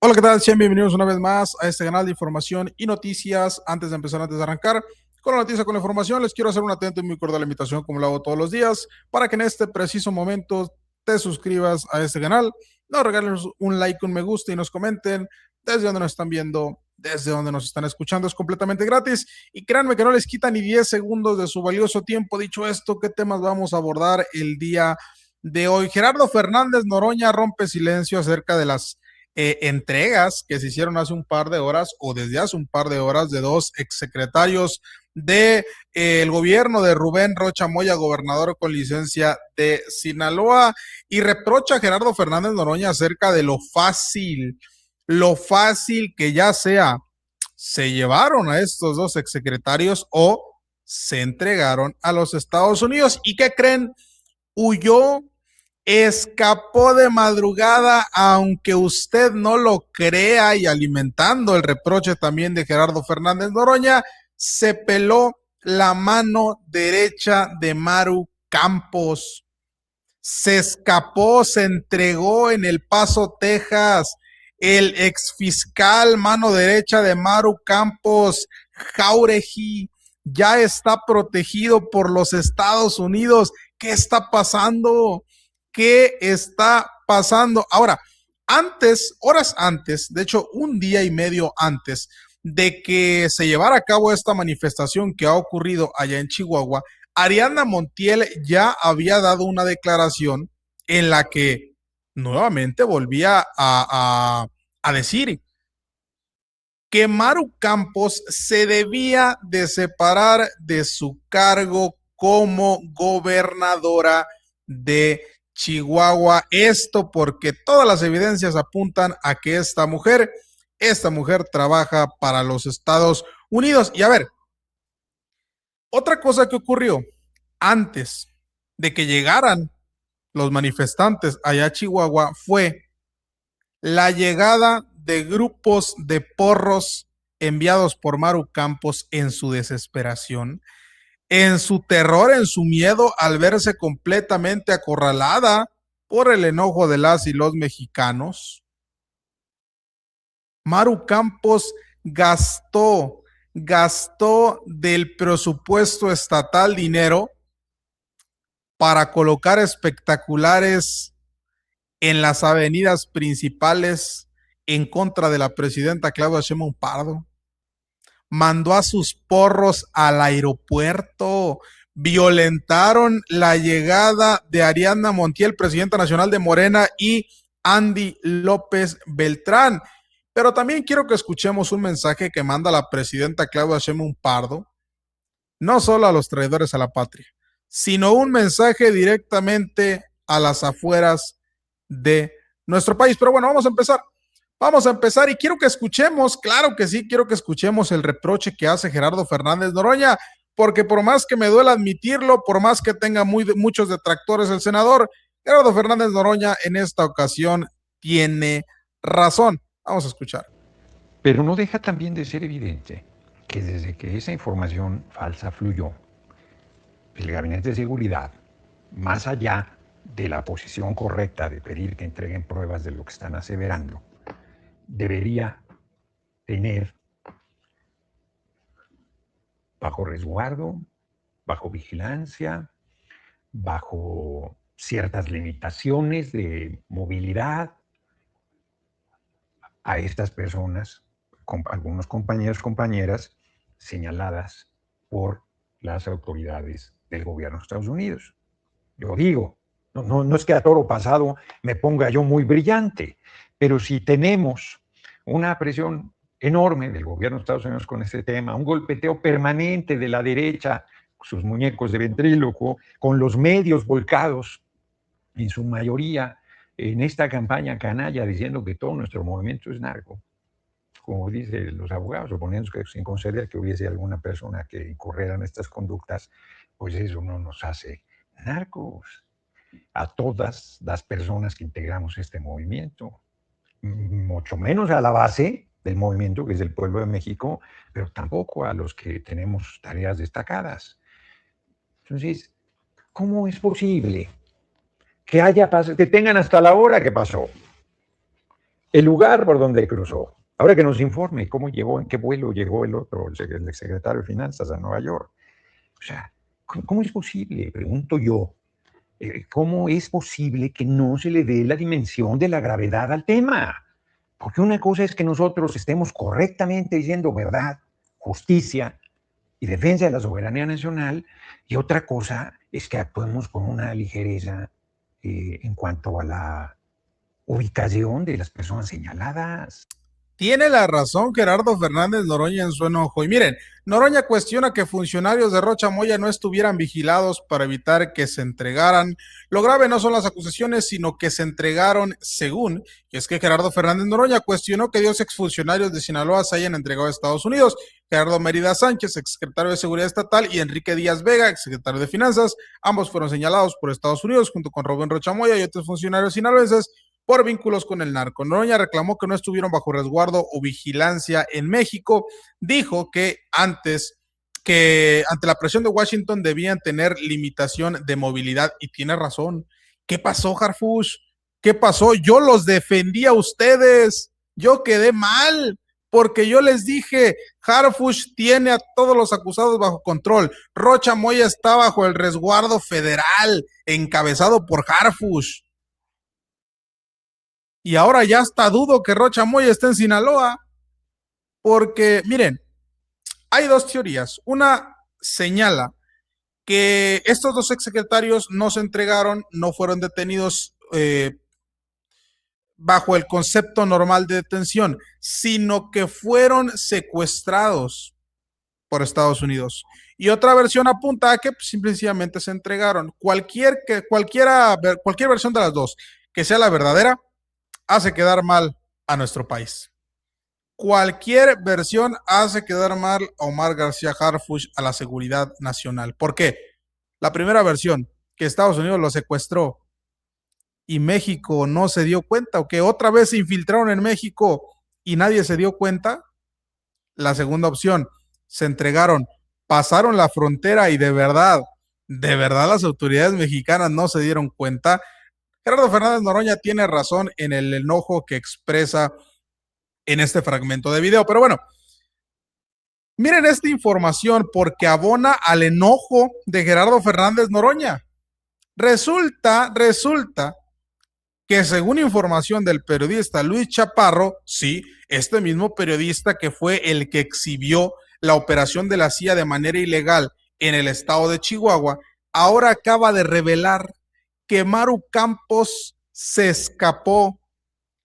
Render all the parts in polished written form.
Hola, ¿qué tal? Sean bienvenidos una vez más a este canal de información y noticias. Antes de arrancar con la noticia, con la información, les quiero hacer una atenta y muy cordial invitación, como lo hago todos los días, para que en este preciso momento te suscribas a este canal, nos regalen un like, un me gusta y nos comenten desde donde nos están viendo, desde donde nos están escuchando. Es completamente gratis y créanme que no les quita ni 10 segundos de su valioso tiempo. Dicho esto, ¿qué temas vamos a abordar el día de hoy? Gerardo Fernández Noroña rompe silencio acerca de las entregas que se hicieron hace un par de horas o desde hace un par de horas de dos exsecretarios de el gobierno de Rubén Rocha Moya, gobernador con licencia de Sinaloa, y reprocha a Gerardo Fernández Noroña acerca de lo fácil que ya sea se llevaron a estos dos exsecretarios o se entregaron a los Estados Unidos. ¿Y qué creen? Huyó, escapó de madrugada, aunque usted no lo crea, y alimentando el reproche también de Gerardo Fernández Noroña, se peló la mano derecha de Maru Campos. Se escapó, se entregó en El Paso, Texas. El exfiscal mano derecha de Maru Campos, Jauregui, ya está protegido por los Estados Unidos. ¿Qué está pasando? ¿Qué está pasando? Ahora, horas antes, de hecho, un día y medio antes de que se llevara a cabo esta manifestación que ha ocurrido allá en Chihuahua, Ariadna Montiel ya había dado una declaración en la que nuevamente volvía a decir que Maru Campos se debía de separar de su cargo como gobernadora de Chihuahua. Esto porque todas las evidencias apuntan a que esta mujer trabaja para los Estados Unidos. Y a ver, otra cosa que ocurrió antes de que llegaran los manifestantes allá a Chihuahua fue la llegada de grupos de porros enviados por Maru Campos en su desesperación, en su terror, en su miedo al verse completamente acorralada por el enojo de las y los mexicanos. Maru Campos gastó del presupuesto estatal dinero para colocar espectaculares en las avenidas principales en contra de la presidenta Claudia Sheinbaum Pardo. Mandó a sus porros al aeropuerto, violentaron la llegada de Ariadna Montiel, presidenta nacional de Morena, y Andy López Beltrán. Pero también quiero que escuchemos un mensaje que manda la presidenta Claudia Sheinbaum Pardo, no solo a los traidores a la patria, sino un mensaje directamente a las afueras de nuestro país. Pero bueno, vamos a empezar y quiero que escuchemos, claro que sí, quiero que escuchemos el reproche que hace Gerardo Fernández Noroña, porque por más que me duela admitirlo, por más que tenga muchos detractores el senador, Gerardo Fernández Noroña en esta ocasión tiene razón. Vamos a escuchar. Pero no deja también de ser evidente que desde que esa información falsa fluyó, el Gabinete de Seguridad, más allá de la posición correcta de pedir que entreguen pruebas de lo que están aseverando, debería tener bajo resguardo, bajo vigilancia, bajo ciertas limitaciones de movilidad a estas personas, algunos compañeros, compañeras, señaladas por las autoridades del gobierno de Estados Unidos. Yo digo, no es que a toro pasado me ponga yo muy brillante, pero si tenemos una presión enorme del gobierno de Estados Unidos con este tema, un golpeteo permanente de la derecha, sus muñecos de ventrílocuo, con los medios volcados, en su mayoría, en esta campaña canalla, diciendo que todo nuestro movimiento es narco, como dicen los abogados, suponiendo que sin conceder que hubiese alguna persona que incurriera en estas conductas, pues eso no nos hace narcos a todas las personas que integramos este movimiento, mucho menos a la base del movimiento, que es el pueblo de México, pero tampoco a los que tenemos tareas destacadas. Entonces, ¿cómo es posible que haya pasado, que tengan hasta la hora que pasó el lugar por donde cruzó. Ahora que nos informe cómo llegó, en qué vuelo llegó el otro, el exsecretario de Finanzas a Nueva York. O sea, ¿cómo es posible? Pregunto yo. ¿Cómo es posible que no se le dé la dimensión de la gravedad al tema? Porque una cosa es que nosotros estemos correctamente diciendo verdad, justicia y defensa de la soberanía nacional, y otra cosa es que actuemos con una ligereza en cuanto a la ubicación de las personas señaladas. Tiene la razón Gerardo Fernández Noroña en su enojo. Y miren, Noroña cuestiona que funcionarios de Rocha Moya no estuvieran vigilados para evitar que se entregaran. Lo grave no son las acusaciones, sino que se entregaron según. Y es que Gerardo Fernández Noroña cuestionó que 2 exfuncionarios de Sinaloa se hayan entregado a Estados Unidos. Gerardo Mérida Sánchez, exsecretario de Seguridad Estatal, y Enrique Díaz Vega, exsecretario de Finanzas. Ambos fueron señalados por Estados Unidos junto con Rubén Rocha Moya y otros funcionarios sinaloenses por vínculos con el narco. Noroña reclamó que no estuvieron bajo resguardo o vigilancia en México. Dijo que ante la presión de Washington debían tener limitación de movilidad y tiene razón. ¿Qué pasó, Harfush? ¿Qué pasó? Yo los defendí a ustedes. Yo quedé mal porque yo les dije, Harfush tiene a todos los acusados bajo control. Rocha Moya está bajo el resguardo federal encabezado por Harfush. Y ahora ya hasta dudo que Rocha Moya esté en Sinaloa, porque miren, hay 2 teorías. Una señala que estos 2 exsecretarios no se entregaron, no fueron detenidos bajo el concepto normal de detención, sino que fueron secuestrados por Estados Unidos. Y otra versión apunta a que simplemente se entregaron. Cualquier versión de las 2, que sea la verdadera, hace quedar mal a nuestro país. Cualquier versión hace quedar mal a Omar García Harfuch, a la seguridad nacional. ¿Por qué? La primera versión, que Estados Unidos lo secuestró y México no se dio cuenta, o que otra vez se infiltraron en México y nadie se dio cuenta. La segunda opción, se entregaron, pasaron la frontera y de verdad las autoridades mexicanas no se dieron cuenta. Gerardo Fernández Noroña tiene razón en el enojo que expresa en este fragmento de video. Pero bueno, miren esta información porque abona al enojo de Gerardo Fernández Noroña. Resulta que según información del periodista Luis Chaparro, sí, este mismo periodista que fue el que exhibió la operación de la CIA de manera ilegal en el estado de Chihuahua, ahora acaba de revelar que Maru Campos se escapó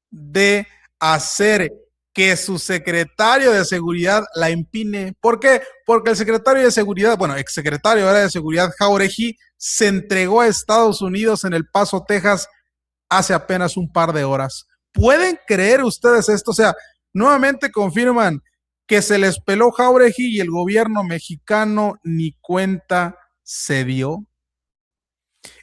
de hacer que su secretario de seguridad la empine. ¿Por qué? Porque el secretario de seguridad, bueno, exsecretario de seguridad, Jauregui, se entregó a Estados Unidos en El Paso, Texas, hace apenas un par de horas. ¿Pueden creer ustedes esto? O sea, nuevamente confirman que se les peló Jauregui y el gobierno mexicano ni cuenta se dio.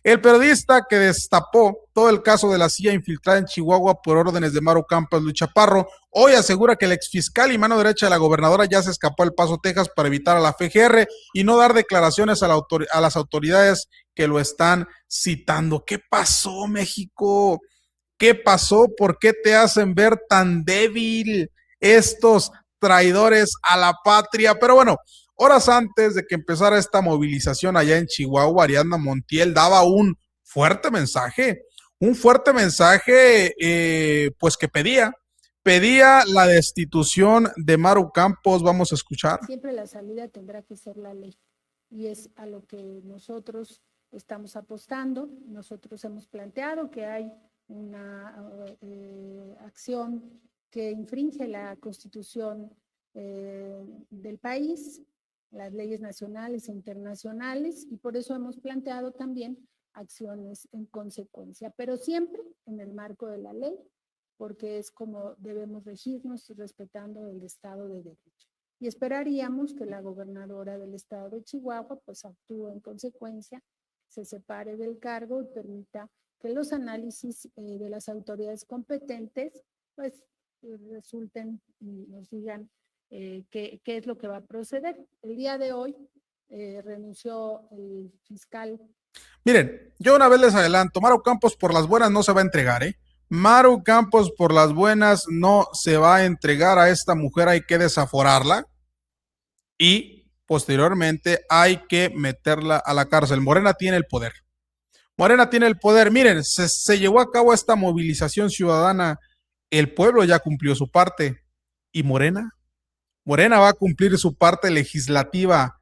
El periodista que destapó todo el caso de la CIA infiltrada en Chihuahua por órdenes de Maru Campos, Luis Chaparro, hoy asegura que el exfiscal y mano derecha de la gobernadora ya se escapó al Paso, Texas, para evitar a la FGR y no dar declaraciones a las autoridades que lo están citando. ¿Qué pasó, México? ¿Qué pasó? ¿Por qué te hacen ver tan débil estos traidores a la patria? Pero bueno, horas antes de que empezara esta movilización allá en Chihuahua, Ariadna Montiel daba un fuerte mensaje, pues que pedía la destitución de Maru Campos. Vamos a escuchar. Siempre la salida tendrá que ser la ley y es a lo que nosotros estamos apostando. Nosotros hemos planteado que hay una acción que infringe la Constitución del país, las leyes nacionales e internacionales, y por eso hemos planteado también acciones en consecuencia, pero siempre en el marco de la ley, porque es como debemos regirnos respetando el Estado de Derecho. Y esperaríamos que la gobernadora del estado de Chihuahua pues actúe en consecuencia, se separe del cargo y permita que los análisis de las autoridades competentes pues resulten y nos digan qué es lo que va a proceder. El día de hoy renunció el fiscal. Miren, yo una vez les adelanto, Maru Campos por las buenas no se va a entregar, Maru Campos por las buenas no se va a entregar a esta mujer, hay que desaforarla y posteriormente hay que meterla a la cárcel. Morena tiene el poder. Morena tiene el poder. Miren, se llevó a cabo esta movilización ciudadana. El pueblo ya cumplió su parte. ¿Y Morena? Morena va a cumplir su parte legislativa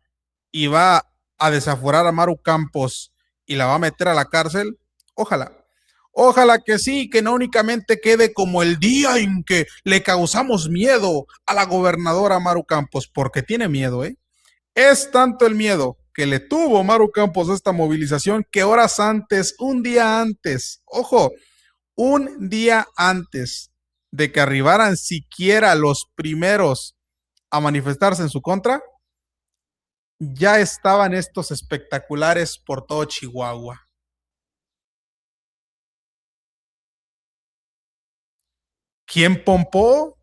y va a desaforar a Maru Campos y la va a meter a la cárcel. Ojalá. Ojalá que sí, que no únicamente quede como el día en que le causamos miedo a la gobernadora Maru Campos, porque tiene miedo, ¿eh? Es tanto el miedo que le tuvo Maru Campos a esta movilización que horas antes, un día antes, ojo, un día antes de que arribaran siquiera los primeros a manifestarse en su contra, ya estaban estos espectaculares por todo Chihuahua. ¿Quién pompó?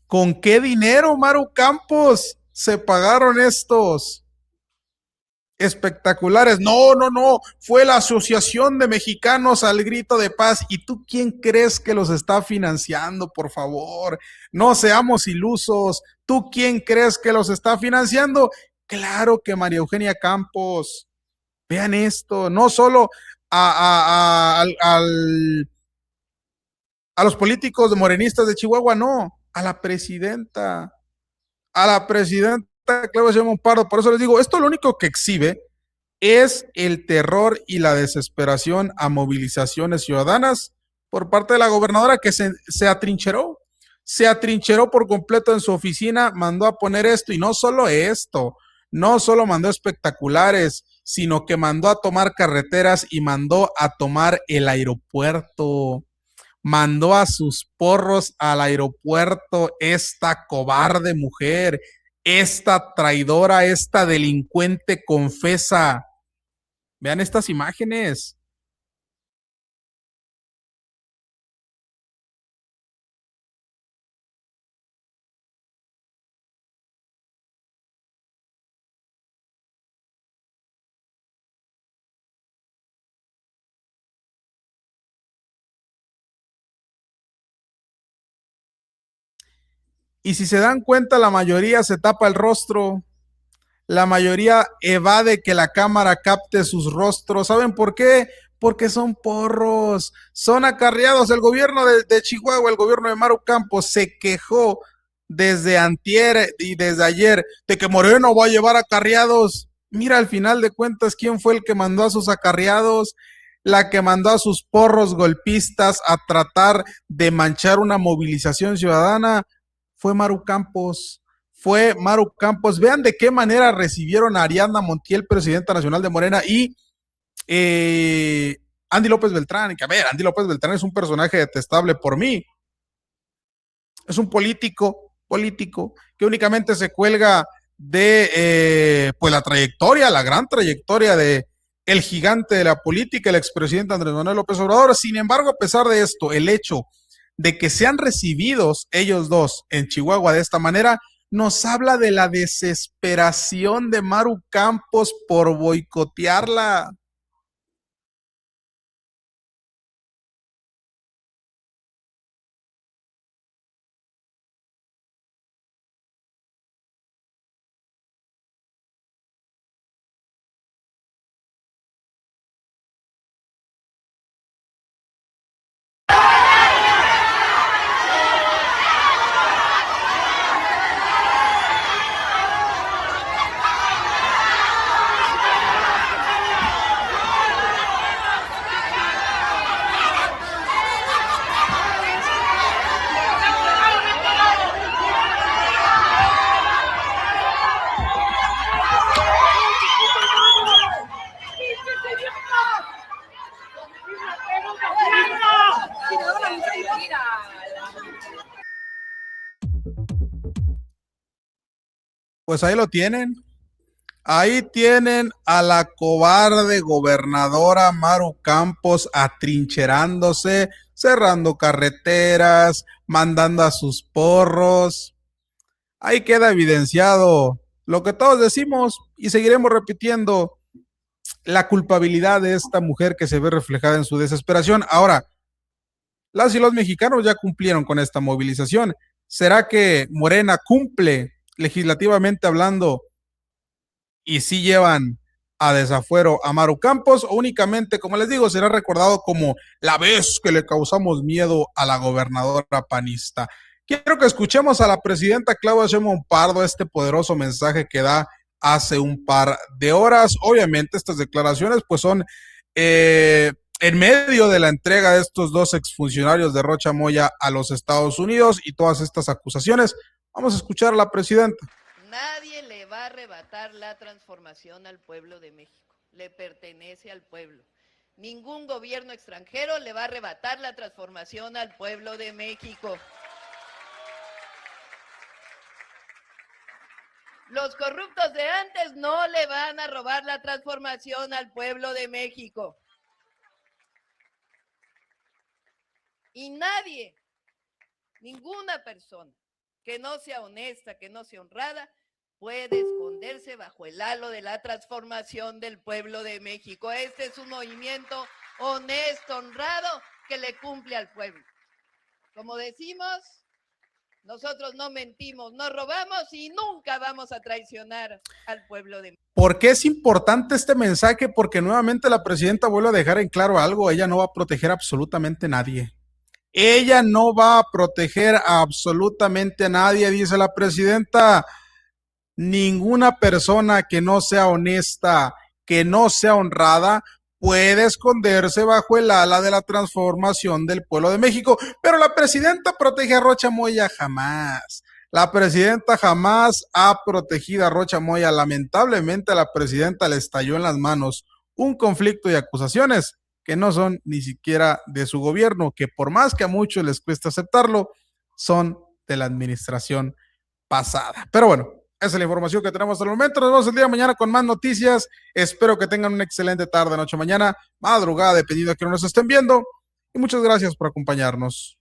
¿Con qué dinero, Maru Campos, se pagaron estos espectaculares? No, no, no, fue la Asociación de Mexicanos al Grito de Paz. ¿Y tú quién crees que los está financiando? Por favor, no seamos ilusos. ¿Tú quién crees que los está financiando? Claro que María Eugenia Campos. Vean esto, no solo a los políticos de morenistas de Chihuahua, no, a la presidenta Claudia Sheinbaum Pardo. Por eso les digo, esto lo único que exhibe es el terror y la desesperación a movilizaciones ciudadanas por parte de la gobernadora que se atrincheró por completo en su oficina, mandó a poner esto y no solo esto, no solo mandó espectaculares, sino que mandó a tomar carreteras y mandó a tomar el aeropuerto, mandó a sus porros al aeropuerto, esta cobarde mujer, esta traidora, esta delincuente confesa. Vean estas imágenes. Y si se dan cuenta, la mayoría se tapa el rostro, la mayoría evade que la cámara capte sus rostros. ¿Saben por qué? Porque son porros, son acarreados. El gobierno de Chihuahua, el gobierno de Maru Campos, se quejó desde antier y desde ayer de que Moreno va a llevar acarreados. Mira, al final de cuentas, ¿quién fue el que mandó a sus acarreados? La que mandó a sus porros golpistas a tratar de manchar una movilización ciudadana fue Maru Campos. Fue Maru Campos. Vean de qué manera recibieron a Ariadna Montiel, presidenta nacional de Morena, y Andy López Beltrán. Que a ver, Andy López Beltrán es un personaje detestable por mí. Es un político que únicamente se cuelga de pues la trayectoria, la gran trayectoria de el gigante de la política, el expresidente Andrés Manuel López Obrador. Sin embargo, a pesar de esto, el hecho de que sean recibidos ellos dos en Chihuahua de esta manera, nos habla de la desesperación de Maru Campos por boicotearla. Pues ahí lo tienen. Ahí tienen a la cobarde gobernadora Maru Campos atrincherándose, cerrando carreteras, mandando a sus porros. Ahí queda evidenciado lo que todos decimos y seguiremos repitiendo, la culpabilidad de esta mujer que se ve reflejada en su desesperación. Ahora, las y los mexicanos ya cumplieron con esta movilización. ¿Será que Morena cumple legislativamente hablando y sí llevan a desafuero a Maru Campos, o únicamente, como les digo, será recordado como la vez que le causamos miedo a la gobernadora panista? Quiero que escuchemos a la presidenta Claudia Sheinbaum Pardo este poderoso mensaje que da hace un par de horas. Obviamente estas declaraciones pues son en medio de la entrega de estos dos exfuncionarios de Rocha Moya a los Estados Unidos y todas estas acusaciones. Vamos a escuchar a la presidenta. Nadie le va a arrebatar la transformación al pueblo de México. Le pertenece al pueblo. Ningún gobierno extranjero le va a arrebatar la transformación al pueblo de México. Los corruptos de antes no le van a robar la transformación al pueblo de México. Y nadie, ninguna persona que no sea honesta, que no sea honrada, puede esconderse bajo el halo de la transformación del pueblo de México. Este es un movimiento honesto, honrado, que le cumple al pueblo. Como decimos, nosotros no mentimos, no robamos y nunca vamos a traicionar al pueblo de México. ¿Por qué es importante este mensaje? Porque nuevamente la presidenta vuelve a dejar en claro algo: ella no va a proteger absolutamente a nadie. Ella no va a proteger a absolutamente a nadie, dice la presidenta. Ninguna persona que no sea honesta, que no sea honrada, puede esconderse bajo el ala de la transformación del pueblo de México. Pero la presidenta protege a Rocha Moya jamás. La presidenta jamás ha protegido a Rocha Moya. Lamentablemente a la presidenta le estalló en las manos un conflicto y acusaciones que no son ni siquiera de su gobierno, que por más que a muchos les cuesta aceptarlo, son de la administración pasada. Pero bueno, esa es la información que tenemos hasta el momento. Nos vemos el día de mañana con más noticias. Espero que tengan una excelente tarde, noche, mañana, madrugada, dependiendo de que nos estén viendo. Y muchas gracias por acompañarnos.